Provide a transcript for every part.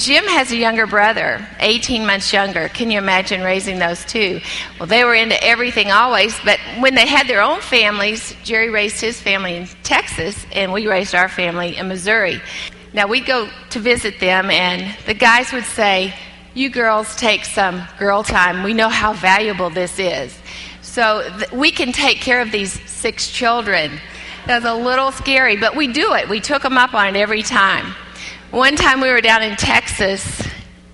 Jim has a younger brother, 18 months younger. Can you imagine raising those two? Well, they were into everything always, but when they had their own families, Jerry raised his family in Texas, and we raised our family in Missouri. Now, we'd go to visit them, and the guys would say, "You girls take some girl time. We know how valuable this is. So we can take care of these 6 children." That was a little scary, but we do it. We took them up on it every time. One time we were down in Texas,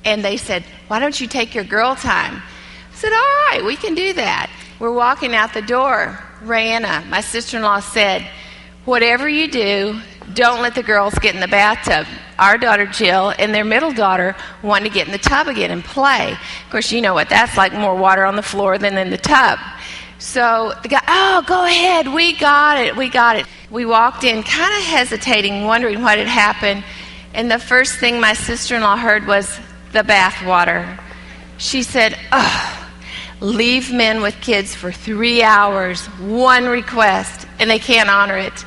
and they said, "Why don't you take your girl time?" I said, "All right, we can do that." We're walking out the door. Rayanna, my sister-in-law, said, "Whatever you do, don't let the girls get in the bathtub." Our daughter Jill and their middle daughter wanted to get in the tub again and play. Of course, you know what that's like, more water on the floor than in the tub. So the guy, "Oh, go ahead, we got it, we got it." We walked in kind of hesitating, wondering what had happened. And the first thing my sister-in-law heard was the bath water. She said, "Oh, leave men with kids for 3 hours, one request, and they can't honor it."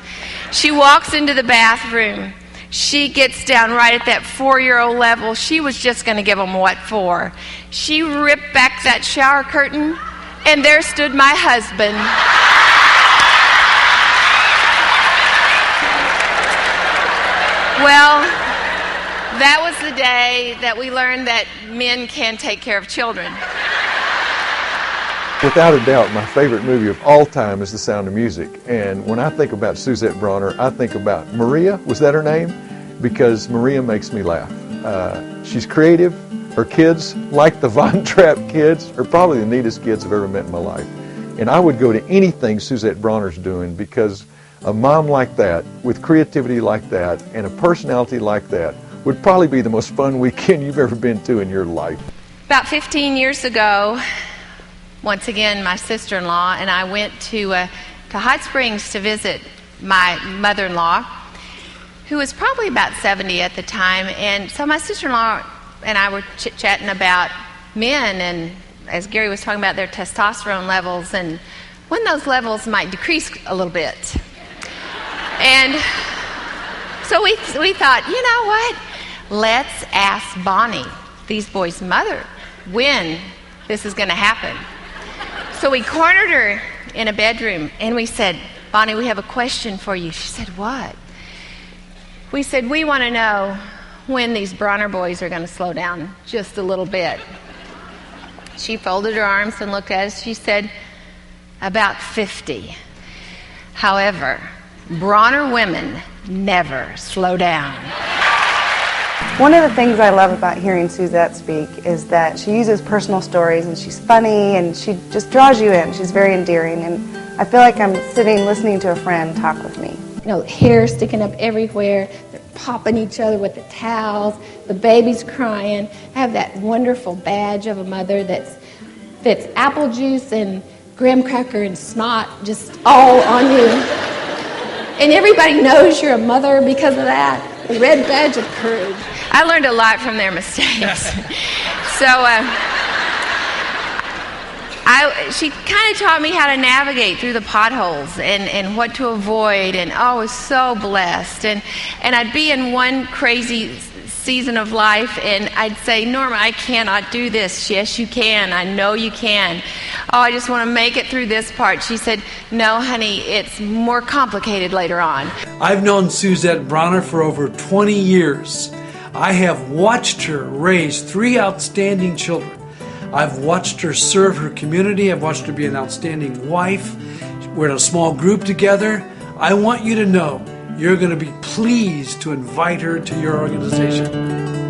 She walks into the bathroom. She gets down right at that 4-year-old level. She was just going to give them what for. She ripped back that shower curtain, and there stood my husband. Well, that was the day that we learned that men can take care of children. Without a doubt, my favorite movie of all time is The Sound of Music. And when I think about Suzette Brawner, I think about Maria. Was that her name? Because Maria makes me laugh. She's creative. Her kids, like the Von Trapp kids, are probably the neatest kids I've ever met in my life. And I would go to anything Suzette Brawner's doing, because a mom like that, with creativity like that, and a personality like that, would probably be the most fun weekend you've ever been to in your life. About 15 years ago, once again, my sister-in-law and I went to Hot Springs to visit my mother-in-law, who was probably about 70 at the time. And so my sister-in-law and I were chit-chatting about men, and as Gary was talking about their testosterone levels and when those levels might decrease a little bit. And so we thought, you know what? Let's ask Bonnie, these boys' mother, when this is going to happen. So we cornered her in a bedroom, and we said, "Bonnie, we have a question for you." She said, "What?" We said, "We want to know when these Brawner boys are going to slow down just a little bit." She folded her arms and looked at us. She said, "About 50. However, Brawner women never slow down." One of the things I love about hearing Suzette speak is that she uses personal stories, and she's funny, and she just draws you in. She's very endearing, and I feel like I'm sitting listening to a friend talk with me. You know, hair sticking up everywhere. They're popping each other with the towels. The baby's crying. I have that wonderful badge of a mother that's apple juice and graham cracker and snot just all on you. And everybody knows you're a mother because of that. The red badge of courage. I learned a lot from their mistakes. She kind of taught me how to navigate through the potholes and what to avoid, and I was so blessed. And I'd be in one crazy season of life, and I'd say, "Norma, I cannot do this." "Yes, you can. I know you can." "Oh, I just want to make it through this part." She said, "No, honey, it's more complicated later on." I've known Suzette Brawner for over 20 years. I have watched her raise 3 outstanding children. I've watched her serve her community. I've watched her be an outstanding wife. We're in a small group together. I want you to know you're going to be pleased to invite her to your organization.